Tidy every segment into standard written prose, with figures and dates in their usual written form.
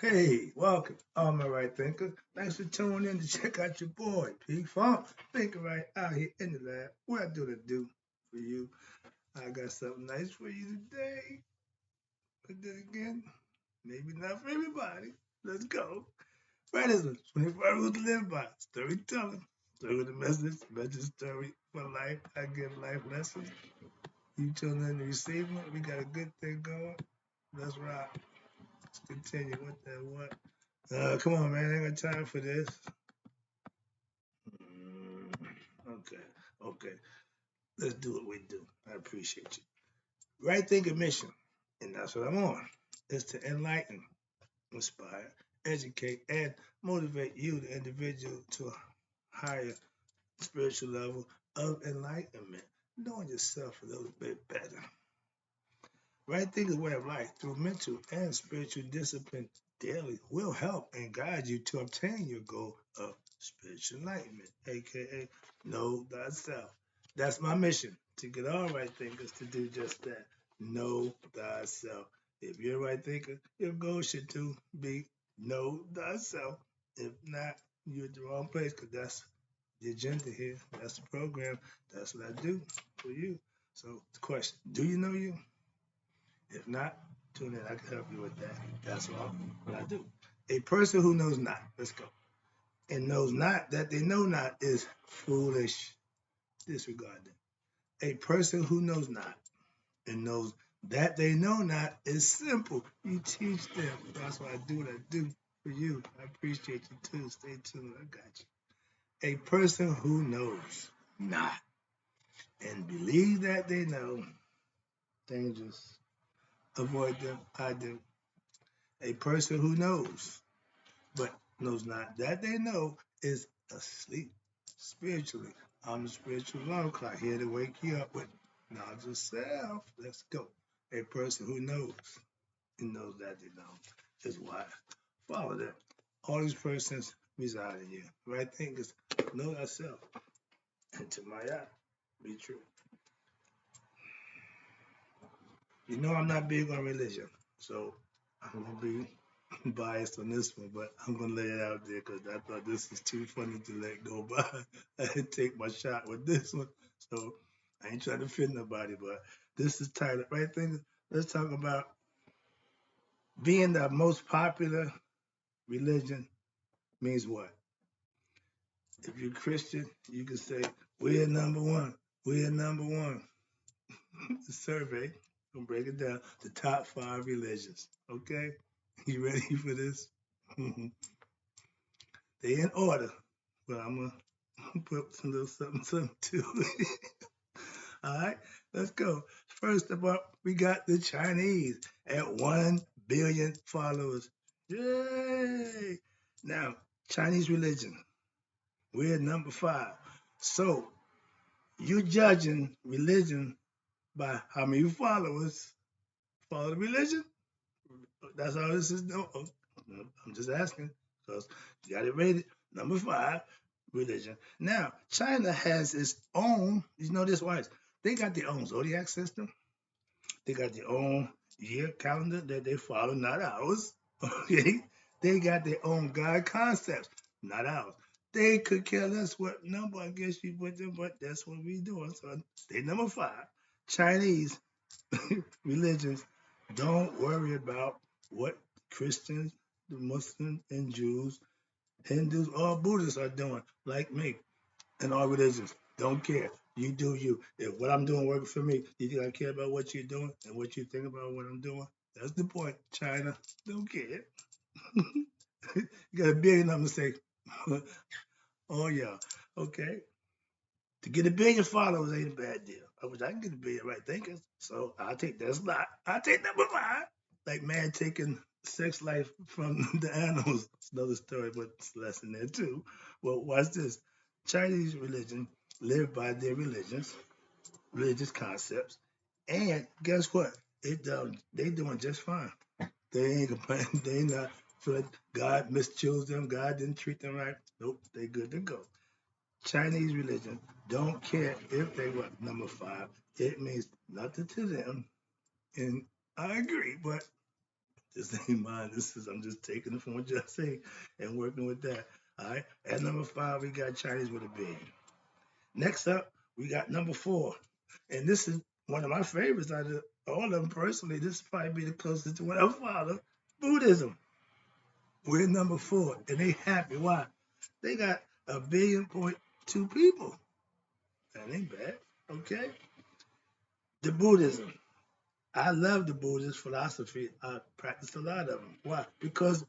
Hey, welcome, all my right thinkers. Thanks for tuning in to check out your boy, P Funk. Thinking right out here in the lab. What I do to do for you. I got something nice for you today. But then again, maybe not for everybody. Let's go. Right as a 24 rules to live by. Storytelling. Story the message story for life. I give life lessons. You tune in to receive them. We got a good thing going. Let's rock. Let's continue. What the what? Come on, man. I ain't got time for this. Okay, okay. Let's do what we do. I appreciate you. Right thinking mission, and that's what I'm on, is to enlighten, inspire, educate, and motivate you, the individual, to a higher spiritual level of enlightenment, knowing yourself a little bit better. Right thinking way of life through mental and spiritual discipline daily will help and guide you to obtain your goal of spiritual enlightenment, aka know thyself. That's my mission, to get all right thinkers to do just that. Know thyself. If you're a right thinker, your goal should to be know thyself. If not, you're at the wrong place, because that's the agenda here. That's the program. That's what I do for you. So the question, do you know you? If not, tune in. I can help you with that. That's what I do. A person who knows not, let's go, and knows not that they know not is foolish. Disregard that. A person who knows not and knows that they know not is simple. You teach them. That's why I do what I do for you. I appreciate you too. Stay tuned. I got you. A person who knows not and believe that they know, dangerous. Avoid them. I do. A person who knows but knows not that they know is asleep spiritually. I'm the spiritual alarm clock here to wake you up with knowledge of self. Let's go. A person who knows and knows that they know is why. Follow them. All these persons reside in you. Right thing is know thyself. And to my eye, be true. You know I'm not big on religion, so I'm gonna be biased on this one, but I'm gonna lay it out there because I thought this is too funny to let go by. I had to take my shot with this one, so I ain't trying to fit nobody, but this is titled right thing. Let's talk about being the most popular religion means what? If you're Christian, you can say we're number one. We're number one. The survey, gonna break it down. The top 5 religions. Okay, you ready for this? They in order, but I'm gonna put some little something to it. All right, let's go. First of all, we got the Chinese at 1 billion followers. Yay! Now, Chinese religion, we're number 5. So you judging religion by how many followers follow the religion? That's all this is. No, I'm just asking because you got it rated number 5 religion. Now, China has its own, you know this, why? They got their own zodiac system. They got their own year calendar that they follow, not ours. Okay? They got their own God concepts, not ours. They could care less what number I guess you put them, but that's what we doing. So they number 5. Chinese religions don't worry about what Christians, the Muslims, and Jews, Hindus, or Buddhists are doing, like me, and all religions. Don't care. You do you. If what I'm doing works for me, you think I care about what you're doing and what you think about what I'm doing? That's the point. China, don't care. You got a billion of them to say, oh yeah, okay. To get a billion followers ain't a bad deal. I wish I can get a billion right thinkers. So I'll take that slot. I'll take number 5. Like man taking sex life from the animals. It's another story, but it's a lesson there too. Well, watch this. Chinese religion live by their religious concepts, and guess what? They doing just fine. They ain't complaining. They not feel like God mischchose them. God didn't treat them right. Nope, they good to go. Chinese religion don't care if they were number 5. It means nothing to them. And I agree, but This ain't mine. I'm just taking it from what y'all say and working with that. All right. At number 5, we got Chinese with a B. Next up, we got number 4, and this is one of my favorites out of all of them personally. This probably be the closest to what I follow. Buddhism. We're number 4, and they happy. Why? They got 1.2 billion people. That ain't bad. Okay. The Buddhism. I love the Buddhist philosophy. I practice a lot of them. Why? Because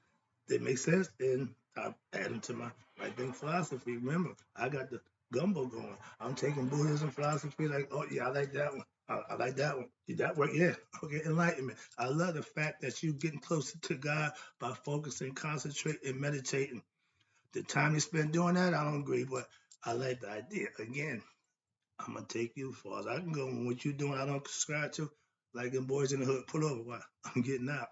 they make sense, and I add them to my right thing philosophy. Remember, I got the gumbo going. I'm taking Buddhism philosophy, like, oh yeah, I like that one. I like that one. Did that work? Yeah. Okay, enlightenment. I love the fact that you're getting closer to God by focusing, concentrating, and meditating. The time you spend doing that, I don't agree, but I like the idea. Again, I'm gonna take you as far as I can go. And what you doing, I don't subscribe to. Like them boys in the hood, pull over. Why? I'm getting out.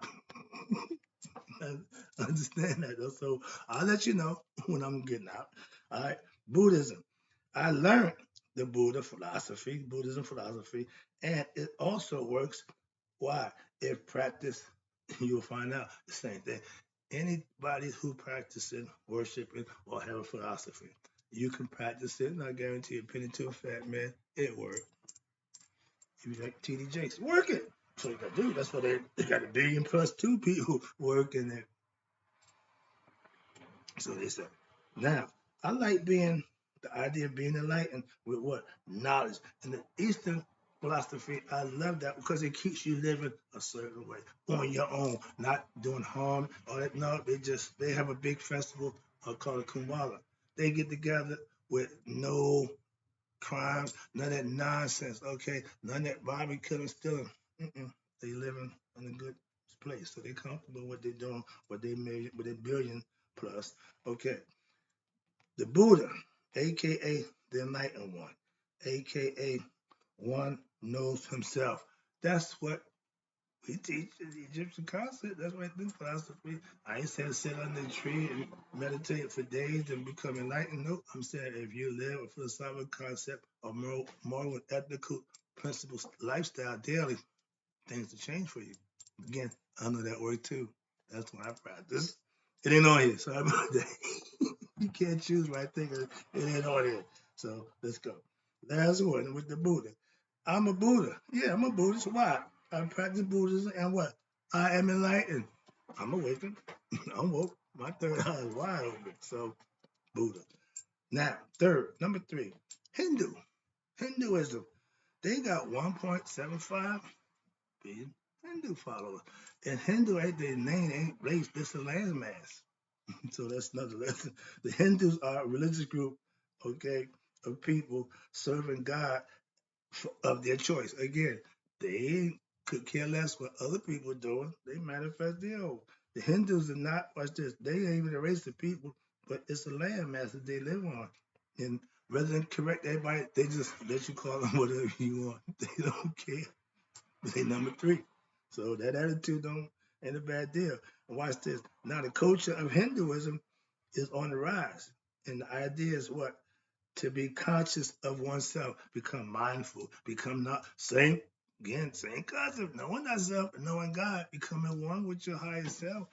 I understand that though. So I'll let you know when I'm getting out. All right. Buddhism. I learned the Buddhism philosophy, and it also works. Why? If practice, you'll find out the same thing. Anybody who practicing, worshiping, or have a philosophy, you can practice it, and I guarantee you, penny to a fat man, it works. If you like TD Jakes, work it. So you got to do. That's why they got 1 billion+2 people working it. So they said, now, I like the idea of being enlightened with what? Knowledge. And the Eastern philosophy, I love that because it keeps you living a certain way on your own, not doing harm or that. No, they have a big festival called Kumbala. They get together with no crimes, none of that nonsense, okay? None of that Bobby killing, stealing. They living in a good place. So they comfortable with what they're doing, what they made with a billion plus. Okay. The Buddha, aka the enlightened one, aka one knows himself. That's what we teach in the Egyptian concept. That's what this philosophy. I ain't saying sit under a tree and meditate for days and become enlightened. No, I'm saying if you live a philosophical concept of moral and ethical principles, lifestyle daily, things will change for you. Again, I know that word too. That's what I practice. It ain't on here. Sorry about that. You can't choose right thing. It ain't on here. So let's go. Last one with the Buddha. I'm a Buddha. Yeah, I'm a Buddhist. Why? I practice Buddhism and what? I am enlightened. I'm awakened. I'm woke. My third eye is wide open. So Buddha. Now, number 3, Hindu. Hinduism. They got 1.75 billion Hindu followers. And Hindu ain't their name, ain't race, it's a landmass. So that's another lesson. The Hindus are a religious group, okay, of people serving God of their choice. Again, they could care less what other people are doing. They manifest their own. The Hindus are not, watch this, they ain't even a race of people, but it's a landmass that they live on. And rather than correct everybody, they just let you call them whatever you want. They don't care. They number 3. So that attitude ain't a bad deal. And watch this. Now the culture of Hinduism is on the rise. And the idea is what? To be conscious of oneself, become mindful, become not same concept, knowing thyself and knowing God, becoming one with your higher self.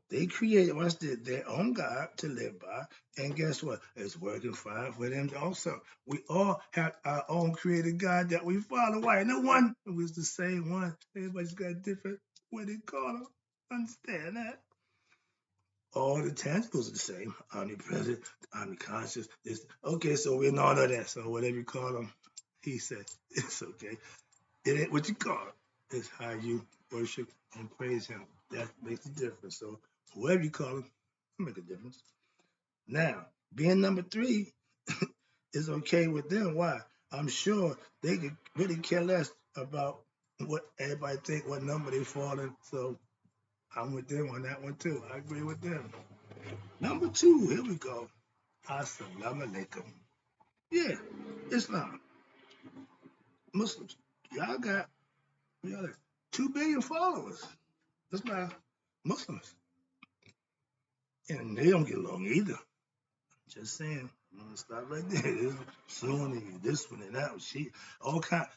They created their own God to live by, and guess what? It's working fine for them also. We all have our own created God that we follow. Why? No one was the same one. Everybody's got different what they call them. Understand that? All the tangibles are the same. Omnipresent, omniconscious. Okay, so we know all of that. So whatever you call them, he said, it's okay. It ain't what you call it. It's how you worship and praise him. That makes a difference. So whoever you call him, it'll make a difference. Now, being number 3 is okay with them. Why? I'm sure they could really care less about what everybody think, what number they fall in. So I'm with them on that one too. I agree with them. Number 2, here we go. Assalamu alaikum. Yeah, Islam, Muslims. Y'all got 2 billion followers. That's not Muslims. And they don't get along either. Just saying. I'm gonna stop right there. There's Sunni, this one and that one. All kind.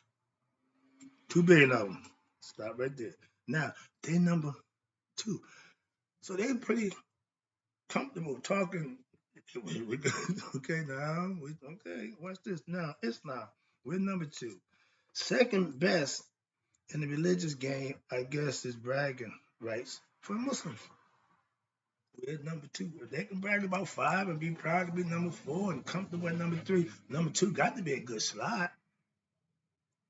2 billion of them. Stop right there. Now, they number 2. So they pretty comfortable talking. Okay, now, okay, watch this. Now, Islam, we're number 2. Second best in the religious game, I guess, is bragging rights for Muslims. We're number 2. If they can brag about 5 and be proud to be number 4 and comfortable at number 3, number 2 got to be a good slide.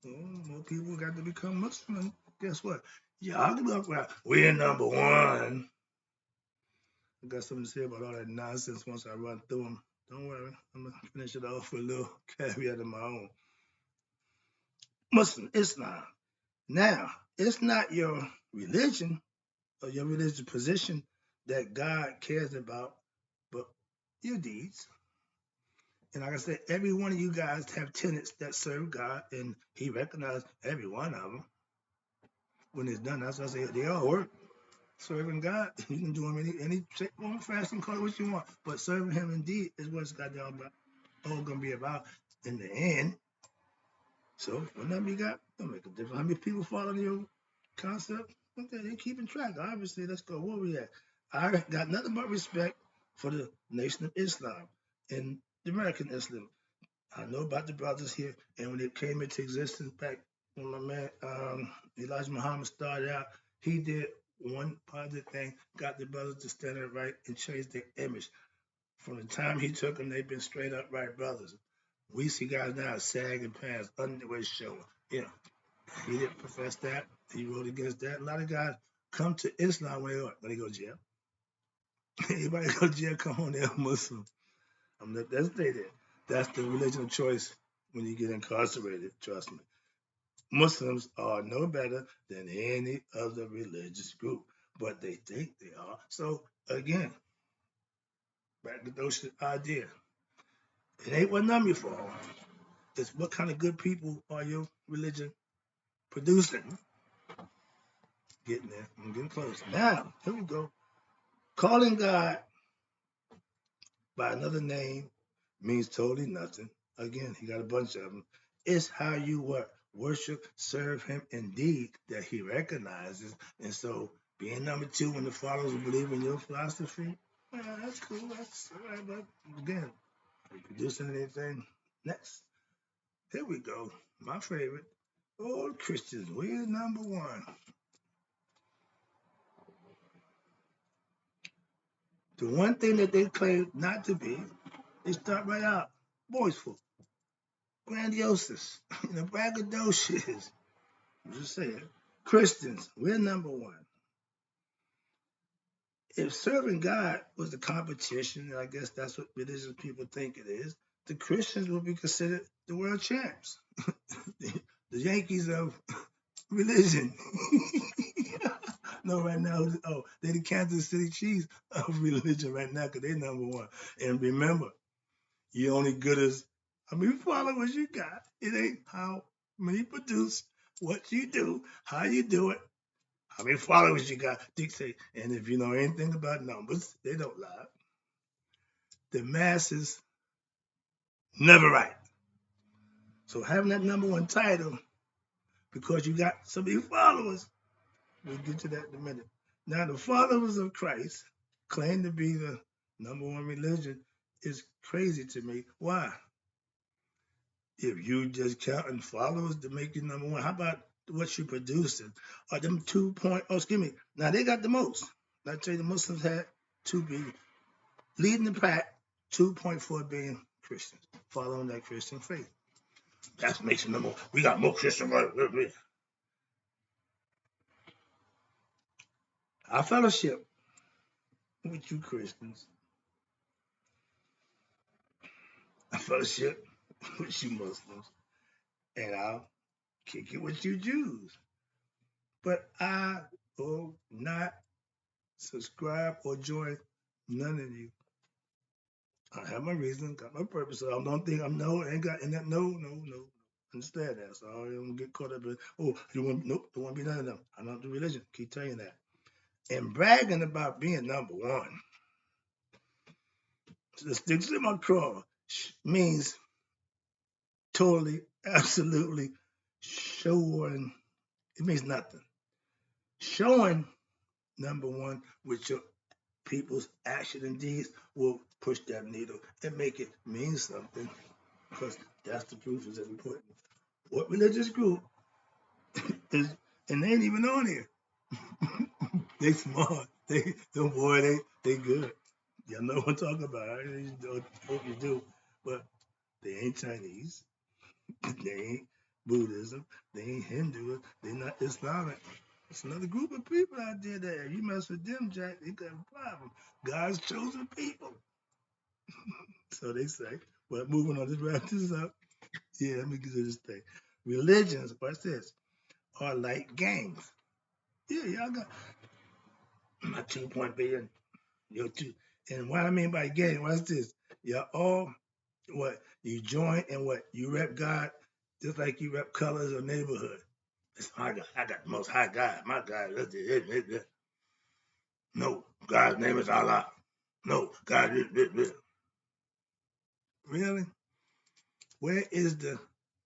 More people got to become Muslim. Guess what? Y'all can talk about we're number 1. I got something to say about all that nonsense once I run through them. Don't worry, I'm gonna finish it off with a little caveat of my own. Muslim Islam. Now, it's not your religion or your religious position that God cares about, but your deeds. And like I said, every one of you guys have tenets that serve God, and He recognized every one of them. When it's done, that's why I say they all work. Serving God, you can do them any shape, form, fashion, call it what you want, but serving Him indeed is what it's got all gonna be about in the end. So whatever you got, don't make a difference. How many people follow your concept? Okay, they're keeping track. Obviously, let's go. Where we at? I got nothing but respect for the Nation of Islam and the American Islam. I know about the brothers here, and when it came into existence back when my man Elijah Muhammad started out, he did one positive thing, got the brothers to stand up right and change their image. From the time he took them, they've been straight up right brothers. We see guys now sagging pants, underwear showing. Yeah, he didn't profess that. He wrote against that. A lot of guys come to Islam when they go to jail. Anybody go to jail, come on, they're Muslim. Let's stay there. That's the religion of choice when you get incarcerated, trust me. Muslims are no better than any other religious group, but they think they are. So, again, back to those idea. It ain't what number you fall. It's what kind of good people are your religion producing. Getting there. I'm getting close. Now, here we go. Calling God by another name means totally nothing. Again, he got a bunch of them. It's how you worship, serve him indeed that he recognizes. And so being number 2 when the followers believe in your philosophy, that's cool. That's all right. But again, are you producing anything? Next. Here we go. My favorite. All Christians, we're number 1. The one thing that they claim not to be, they start right out. Boastful, grandiose, braggadocious. I'm just saying. Christians, we're number 1. If serving God was the competition, and I guess that's what religious people think it is, the Christians would be considered the world champs, the Yankees of religion. No, right now, they're the Kansas City Chiefs of religion right now because they're number 1. And remember, you're only good as how many followers you got. It ain't how many produce, what you do, how you do it, how many followers you got dictate. And if you know anything about numbers, they don't lie. The masses never right. So having that number 1 title because you got so many followers, we'll get to that in a minute. Now the followers of Christ claim to be the number 1 religion is crazy to me. Why? If you just counting followers to make you number 1, how about what you producing? Are them 2 point? Oh, excuse me. Now they got the most. I tell you, the Muslims had 2 billion, leading the pack, 2.4 billion Christians following that Christian faith. That makes them number 1. We got more Christians. Our fellowship with you Christians, our fellowship with you Muslims, and I'll kick it with you Jews. But I will not subscribe or join none of you. I have my reason, got my purpose. So I don't think I'm ain't got in that. No. Understand that. So I don't get caught up in, don't want to be none of them. I don't do religion. Keep telling you that. And bragging about being number 1. So the sticks in my craw means totally, absolutely showing. It means nothing. showing, number one, with your people's action and deeds will push that needle and make it mean something, because that's the proof is important. What religious group is, and they ain't even on here. They smart. They good. Y'all know what I'm talking about. I hope you do. But they ain't Chinese. They ain't Buddhism. They ain't Hindu. They not Islamic. It's another group of people out there that if you mess with them, Jack, they got a problem. God's chosen people. So they say. But moving on, let's wrap this up. Yeah, let me get to this thing. Religions, watch this, are like gangs. Yeah, y'all got my 2 point billion. Your two. And what I mean by gang, what's this? Y'all all what you join and what you rep God just like you rep colors or neighborhood. It's my God. I got the most high God. My God. No, God's name is Allah. No, God. Really? Where is the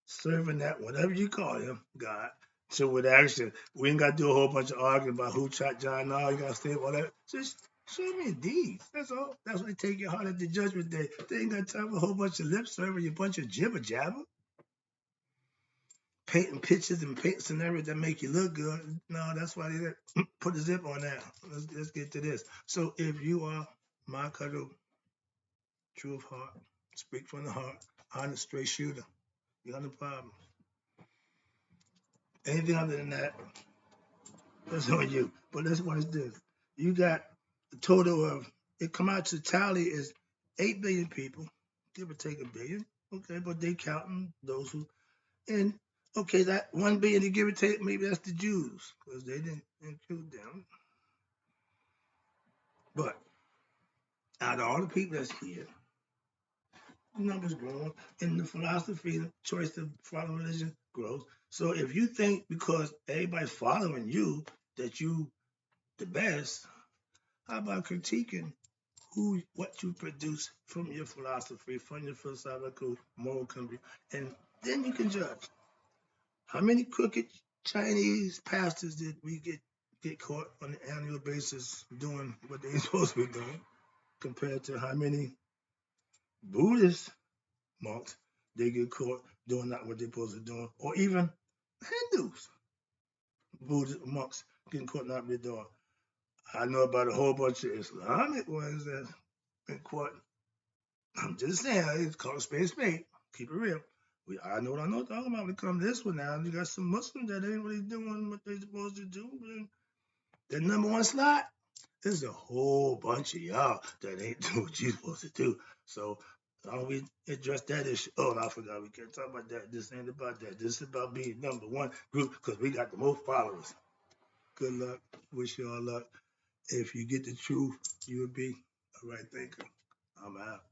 serving that whatever you call him, God? So with action, we ain't got to do a whole bunch of arguing about who shot John. No, you got to stay all that. Just show me deeds. That's all. That's why they take your heart at the judgment day. They ain't got time for a whole bunch of lip serving, you bunch of jibber jabber. Painting pictures and paint scenarios that make you look good. No, that's why they put a zip on that. Let's get to this. So if you are my cuddle, true of heart, speak from the heart, honest, straight shooter, you got no problem. Anything other than that, that's on you. But let's watch this. You got a total of, it come out to tally is 8 billion people, give or take a billion. Okay, but they counting those who, and okay, that 1 billion to give or take, maybe that's the Jews, because they didn't include them. But out of all the people that's here, the numbers growing, and the philosophy, the choice to follow religion grows. So if you think because everybody's following you that you the best, how about critiquing what you produce from your philosophy, from your philosophical moral convictions, and then you can judge. How many crooked Chinese pastors did we get caught on an annual basis doing what they ain't supposed to be doing, compared to how many Buddhist monks they get caught doing not what they're supposed to be doing, or even Hindus, Buddhist monks getting caught not what they're doing. I know about a whole bunch of Islamic ones that been caught. I'm just saying, it's called a spade a spade. Keep it real. I know what I know talking about when it comes to this one now. You got some Muslims that ain't really doing what they're supposed to do. The number one slot, there's a whole bunch of y'all that ain't doing what you're supposed to do. So long we address that issue. Oh, I forgot we can't talk about that. This ain't about that. This is about being number one group because we got the most followers. Good luck. Wish you all luck. If you get the truth, you will be a right thinker. I'm out.